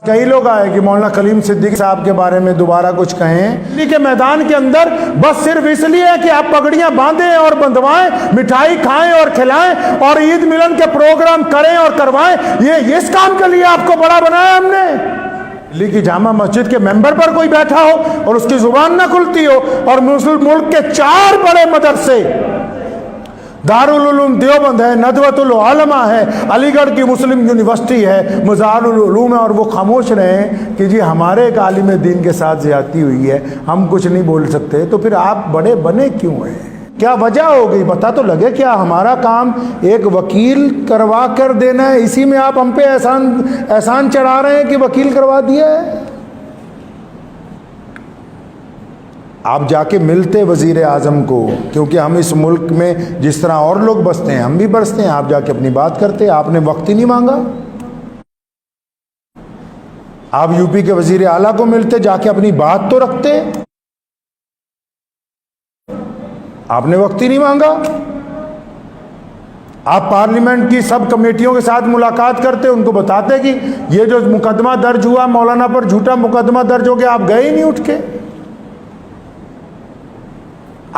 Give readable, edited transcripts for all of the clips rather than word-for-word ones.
کئی لوگ آئے کہ مولانا کلیم صدیقی صاحب کے بارے میں دوبارہ کچھ کہیں دلی کے میدان کے اندر، بس صرف اس لیے کہ آپ پگڑیاں باندھیں اور بندھوائیں، مٹھائی کھائیں اور کھلائیں اور عید ملن کے پروگرام کریں اور کروائیں، یہ اس کام کے لیے آپ کو بڑا بنایا ہم نے؟ دلی کی جامع مسجد کے ممبر پر کوئی بیٹھا ہو اور اس کی زبان نہ کھلتی ہو، اور مسلم ملک کے 4 بڑے مدرسے، دارالعلوم دیوبند ہے، ندوۃ العلماء ہے، علی گڑھ کی مسلم یونیورسٹی ہے، مزار العلوم ہے، اور وہ خاموش رہے کہ جی ہمارے ایک عالم دین کے ساتھ زیادتی ہوئی ہے، ہم کچھ نہیں بول سکتے، تو پھر آپ بڑے بنے کیوں ہیں؟ کیا وجہ ہو گئی؟ پتہ تو لگے. کیا ہمارا کام ایک وکیل کروا کر دینا ہے؟ اسی میں آپ ہم پہ احسان چڑھا رہے ہیں کہ وکیل کروا دیا ہے. آپ جا کے ملتے وزیر اعظم کو، کیونکہ ہم اس ملک میں جس طرح اور لوگ بستے ہیں ہم بھی برستے ہیں. آپ جا کے اپنی بات کرتے، آپ نے وقت ہی نہیں مانگا. آپ یو پی کے وزیر اعلیٰ کو ملتے، جا کے اپنی بات تو رکھتے، آپ نے وقت ہی نہیں مانگا. آپ پارلیمنٹ کی سب کمیٹیوں کے ساتھ ملاقات کرتے، ان کو بتاتے کہ یہ جو مقدمہ درج ہوا مولانا پر، جھوٹا مقدمہ درج ہو گیا، آپ گئے ہی نہیں اٹھ کے.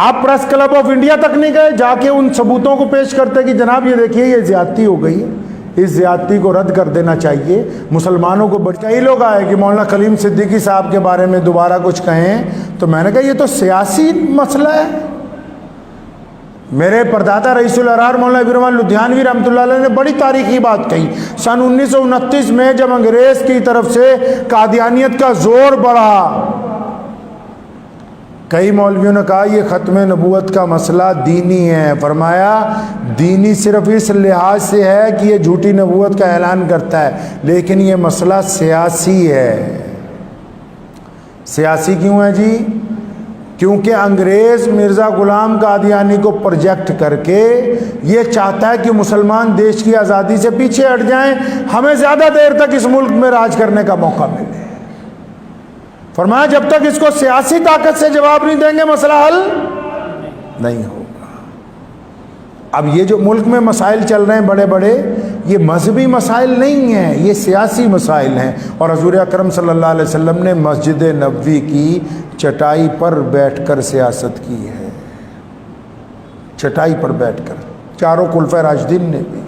آپ پریس کلب آف انڈیا تک نہیں گئے، جا کے ان ثبوتوں کو پیش کرتے کہ جناب یہ دیکھیے یہ زیادتی ہو گئی ہے، اس زیادتی کو رد کر دینا چاہیے، مسلمانوں کو کئی لوگ آئے کہ مولانا کلیم صدیقی صاحب کے بارے میں دوبارہ کچھ کہیں، تو میں نے کہا یہ تو سیاسی مسئلہ ہے. میرے پردادا رئیس الارار مولانا عبد الرحمن لدھیانوی رحمۃ اللہ علیہ نے بڑی تاریخی بات کہی. سن 1929 میں جب انگریز کی طرف سے قادیانیت کا زور بڑھا، کئی مولویوں نے کہا یہ ختم نبوت کا مسئلہ دینی ہے. فرمایا دینی صرف اس لحاظ سے ہے کہ یہ جھوٹی نبوت کا اعلان کرتا ہے، لیکن یہ مسئلہ سیاسی ہے. سیاسی کیوں ہے جی؟ کیونکہ انگریز مرزا غلام قادیانی کو پروجیکٹ کر کے یہ چاہتا ہے کہ مسلمان دیش کی آزادی سے پیچھے ہٹ جائیں، ہمیں زیادہ دیر تک اس ملک میں راج کرنے کا موقع ملے. فرمایا جب تک اس کو سیاسی طاقت سے جواب نہیں دیں گے مسئلہ حل نہیں ہوگا. اب یہ جو ملک میں مسائل چل رہے ہیں بڑے بڑے، یہ مذہبی مسائل نہیں ہیں، یہ سیاسی مسائل ہیں. اور حضور اکرم صلی اللہ علیہ وسلم نے مسجد نبوی کی چٹائی پر بیٹھ کر سیاست کی ہے، چٹائی پر بیٹھ کر، چاروں خلفائے راشدین نے بھی.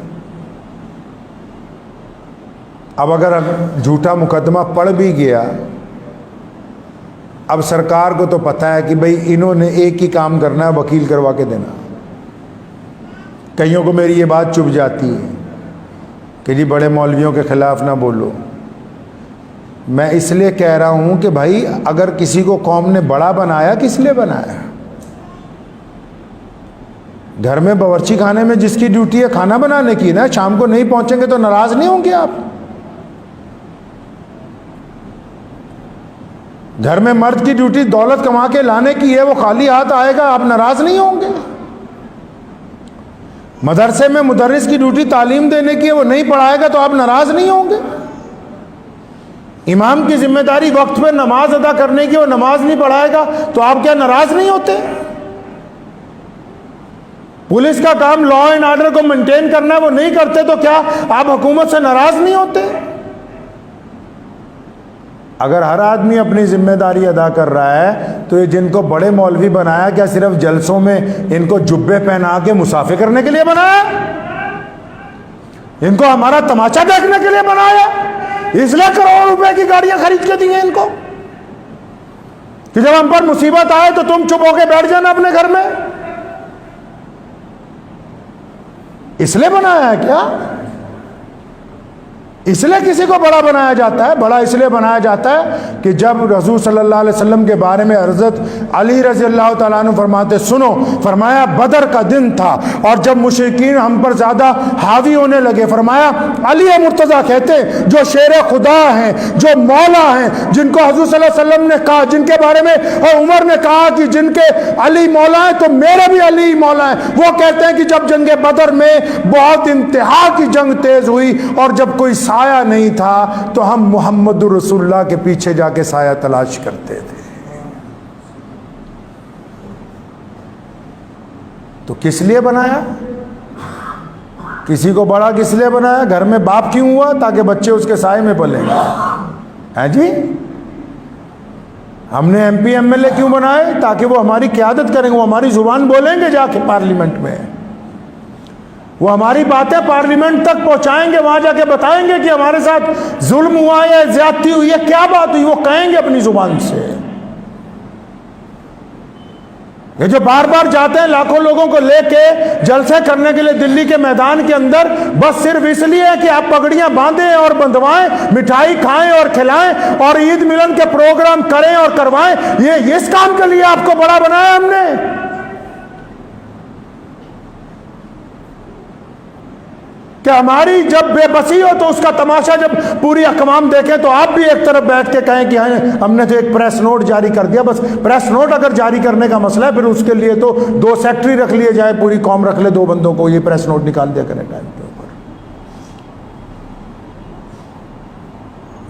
اب اگر جھوٹا مقدمہ پڑ بھی گیا، اب سرکار کو تو پتہ ہے کہ بھئی انہوں نے ایک ہی کام کرنا ہے، وکیل کروا کے دینا. کئیوں کو میری یہ بات چبھ جاتی ہے کہ جی بڑے مولویوں کے خلاف نہ بولو. میں اس لیے کہہ رہا ہوں کہ بھائی اگر کسی کو قوم نے بڑا بنایا، کس لیے بنایا؟ گھر میں باورچی خانے میں جس کی ڈیوٹی ہے کھانا بنانے کی نا، شام کو نہیں پہنچیں گے تو ناراض نہیں ہوں گے آپ؟ گھر میں مرد کی ڈیوٹی دولت کما کے لانے کی ہے، وہ خالی ہاتھ آئے گا، آپ ناراض نہیں ہوں گے؟ مدرسے میں مدرس کی ڈیوٹی تعلیم دینے کی ہے، وہ نہیں پڑھائے گا تو آپ ناراض نہیں ہوں گے؟ امام کی ذمہ داری وقت پہ نماز ادا کرنے کی، وہ نماز نہیں پڑھائے گا تو آپ کیا ناراض نہیں ہوتے؟ پولیس کا کام لا اینڈ آرڈر کو مینٹین کرنا ہے، وہ نہیں کرتے تو کیا آپ حکومت سے ناراض نہیں ہوتے؟ اگر ہر آدمی اپنی ذمہ داری ادا کر رہا ہے تو یہ جن کو بڑے مولوی بنایا، کیا صرف جلسوں میں ان کو جبے پہنا کے مسافر کرنے کے لیے بنایا؟ ان کو ہمارا تماشا دیکھنے کے لیے بنایا؟ اس لیے کروڑ روپے کی گاڑیاں خرید کے دی ہیں ان کو کہ جب ہم پر مصیبت آئے تو تم چپ ہو کے بیٹھ جانا اپنے گھر میں؟ اس لیے بنایا ہے کیا؟ اس لیے کسی کو بڑا بنایا جاتا ہے؟ بڑا اس لیے بنایا جاتا ہے کہ جب رسول صلی اللہ علیہ وسلم کے بارے میں حضرت علی رضی اللہ تعالیٰ عنہ فرماتے، سنو، فرمایا بدر کا دن تھا اور جب مشرکین ہم پر زیادہ حاوی ہونے لگے، فرمایا علی مرتضیٰ کہتے جو شیر خدا ہیں، جو مولا ہیں، جن کو حضور صلی اللہ علیہ وسلم نے کہا، جن کے بارے میں اور عمر نے کہا کہ جن کے علی مولا ہیں تو میرے بھی علی مولا ہیں، وہ کہتے ہیں کہ جب جنگ بدر میں بہت انتہا کی جنگ تیز ہوئی اور جب کوئی سایہ نہیں تھا تو ہم محمد رسول اللہ کے پیچھے جا کے سایہ تلاش کرتے تھے. تو کس لیے بنایا؟ کسی کو بڑا کس لیے بنایا؟ گھر میں باپ کیوں ہوا؟ تاکہ بچے اس کے سائے میں پلیں. ہیں جی؟ ہم نے M P M L A کیوں بنائے؟ تاکہ وہ ہماری قیادت کریں گے، وہ ہماری زبان بولیں گے جا کے پارلیمنٹ میں، وہ ہماری باتیں پارلیمنٹ تک پہنچائیں گے، وہاں جا کے بتائیں گے کہ ہمارے ساتھ ظلم ہوا ہے، زیادتی ہوئی ہے، کیا بات ہوئی، وہ کہیں گے اپنی زبان سے۔ یہ جو بار بار جاتے ہیں لاکھوں لوگوں کو لے کے جلسے کرنے کے لیے دلی کے میدان کے اندر، بس صرف اس لیے کہ آپ پگڑیاں باندھیں اور بندھوائیں، مٹھائی کھائیں اور کھلائیں اور عید ملن کے پروگرام کریں اور کروائیں، یہ اس کام کے لیے آپ کو بڑا بنایا ہم نے؟ کہ ہماری جب بے بسی ہو تو اس کا تماشا جب پوری اقوام دیکھیں تو آپ بھی ایک طرف بیٹھ کے کہیں کہ ہم نے تو ایک پریس نوٹ جاری کر دیا۔ بس پریس نوٹ اگر جاری کرنے کا مسئلہ ہے، پھر اس کے لیے تو 2 سیکٹری رکھ لیے جائے، پوری قوم رکھ لے 2 بندوں کو، یہ پریس نوٹ نکال دیا کریں ٹائم کے اوپر۔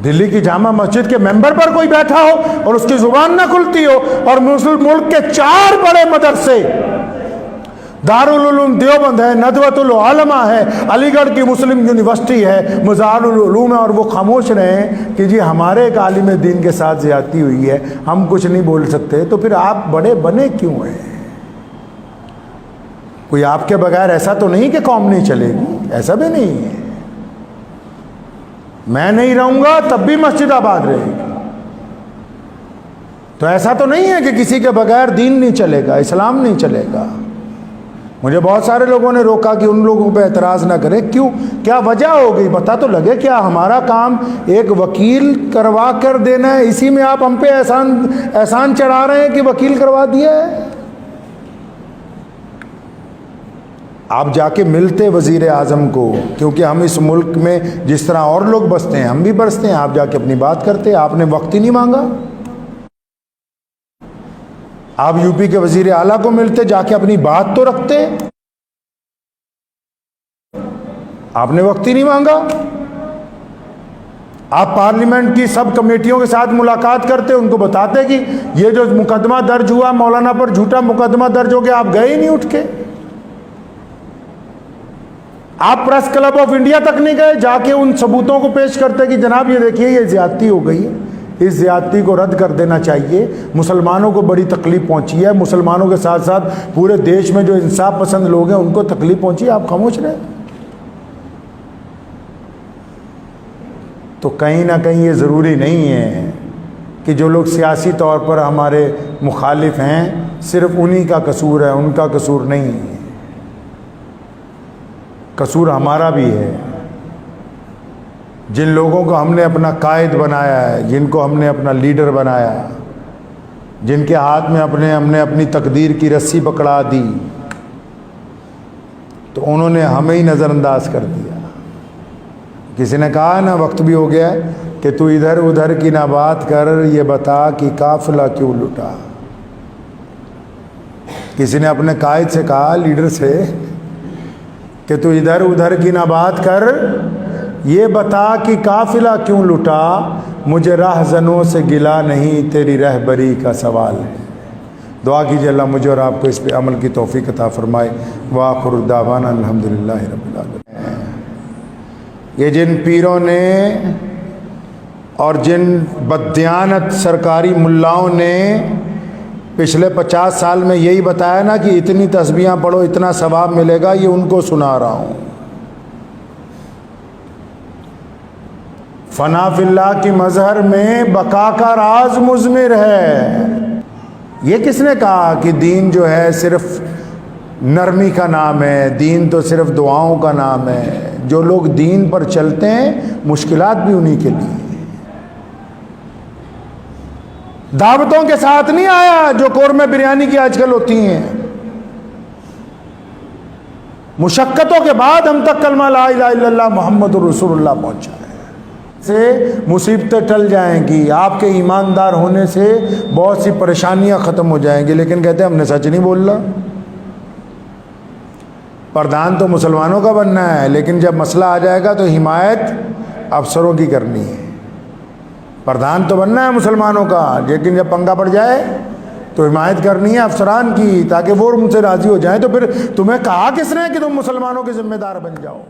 دلی کی جامع مسجد کے ممبر پر کوئی بیٹھا ہو اور اس کی زبان نہ کھلتی ہو، اور ملک کے 4 بڑے مدرسے، دارالعلوم دیوبند ہے، ندوۃ العلماء ہے، علی گڑھ کی مسلم یونیورسٹی ہے، مزار العلوم ہے، اور وہ خاموش رہیں کہ جی ہمارے ایک عالم دین کے ساتھ زیادتی ہوئی ہے، ہم کچھ نہیں بول سکتے، تو پھر آپ بڑے بنے کیوں ہیں؟ کوئی آپ کے بغیر ایسا تو نہیں کہ قوم نہیں چلے گی، ایسا بھی نہیں ہے۔ میں نہیں رہوں گا تب بھی مسجد آباد رہے گی، تو ایسا تو نہیں ہے کہ کسی کے بغیر دین نہیں چلے گا، اسلام نہیں چلے گا۔ مجھے بہت سارے لوگوں نے روکا کہ ان لوگوں پہ اعتراض نہ کریں، کیوں، کیا وجہ ہو گئی، پتہ تو لگے۔ کیا ہمارا کام ایک وکیل کروا کر دینا ہے، اسی میں آپ ہم پہ احسان چڑھا رہے ہیں کہ وکیل کروا دیا ہے؟ آپ جا کے ملتے وزیر اعظم کو، کیونکہ ہم اس ملک میں جس طرح اور لوگ بستے ہیں ہم بھی برستے ہیں، آپ جا کے اپنی بات کرتے، آپ نے وقت ہی نہیں مانگا۔ آپ یو پی کے وزیر اعلیٰ کو ملتے، جا کے اپنی بات تو رکھتے، آپ نے وقت ہی نہیں مانگا۔ آپ پارلیمنٹ کی سب کمیٹیوں کے ساتھ ملاقات کرتے، ان کو بتاتے کہ یہ جو مقدمہ درج ہوا مولانا پر، جھوٹا مقدمہ درج ہو گیا، آپ گئے ہی نہیں اٹھ کے۔ آپ پریس کلب آف انڈیا تک نہیں گئے، جا کے ان ثبوتوں کو پیش کرتے کہ جناب یہ دیکھیے یہ زیادتی ہو گئی ہے، اس زیادتی کو رد کر دینا چاہیے، مسلمانوں کو بڑی تکلیف پہنچی ہے، مسلمانوں کے ساتھ ساتھ پورے دیش میں جو انصاف پسند لوگ ہیں ان کو تکلیف پہنچی ہے، آپ خاموش رہے۔ تو کہیں نہ کہیں یہ ضروری نہیں ہے کہ جو لوگ سیاسی طور پر ہمارے مخالف ہیں صرف انہی کا قصور ہے، ان کا قصور نہیں ہے، قصور ہمارا بھی ہے۔ جن لوگوں کو ہم نے اپنا قائد بنایا ہے، جن کو ہم نے اپنا لیڈر بنایا، جن کے ہاتھ میں ہم نے اپنی تقدیر کی رسی پکڑا دی، تو انہوں نے ہمیں ہی نظر انداز کر دیا۔ کسی نے کہا نا، وقت بھی ہو گیا ہے، کہ تو ادھر ادھر کی نہ بات کر، یہ بتا کہ قافلہ کیوں لٹا۔ کسی نے اپنے قائد سے کہا، لیڈر سے، کہ تو ادھر ادھر کی نہ بات کر، یہ بتا کہ قافلہ کیوں لٹا، مجھے راہزنوں سے گلا نہیں، تیری رہبری کا سوال ہے۔ دعا کیجیے اللہ مجھے اور آپ کو اس پہ عمل کی توفیق عطا فرمائے۔ وآخر دعوانا الحمدللہ رب العالمین۔ یہ جن پیروں نے اور جن بددیانت سرکاری ملاؤں نے پچھلے 50 سال میں یہی بتایا نا کہ اتنی تسبیحاں پڑھو اتنا ثواب ملے گا، یہ ان کو سنا رہا ہوں۔ فنا فی اللہ کی مظہر میں بقا کا راز مضمر ہے۔ یہ کس نے کہا کہ دین جو ہے صرف نرمی کا نام ہے، دین تو صرف دعاؤں کا نام ہے؟ جو لوگ دین پر چلتے ہیں مشکلات بھی انہی کے لیے۔ دعوتوں کے ساتھ نہیں آیا جو قورمہ بریانی کی آج کل ہوتی ہیں، مشقتوں کے بعد ہم تک کلمہ لا الہ الا اللہ محمد رسول اللہ پہنچا ہے۔ سے مصیبتیں ٹل جائیں گی، آپ کے ایماندار ہونے سے بہت سی پریشانیاں ختم ہو جائیں گی، لیکن کہتے ہیں ہم نے سچ نہیں بولنا۔ پردھان تو مسلمانوں کا بننا ہے، لیکن جب مسئلہ آ جائے گا تو حمایت افسروں کی کرنی ہے۔ پردھان تو بننا ہے مسلمانوں کا، لیکن جب پنگا پڑ جائے تو حمایت کرنی ہے افسران کی، تاکہ وہ ان سے راضی ہو جائیں۔ تو پھر تمہیں کہا کس نے کہ تم مسلمانوں کے ذمہ دار بن جاؤ؟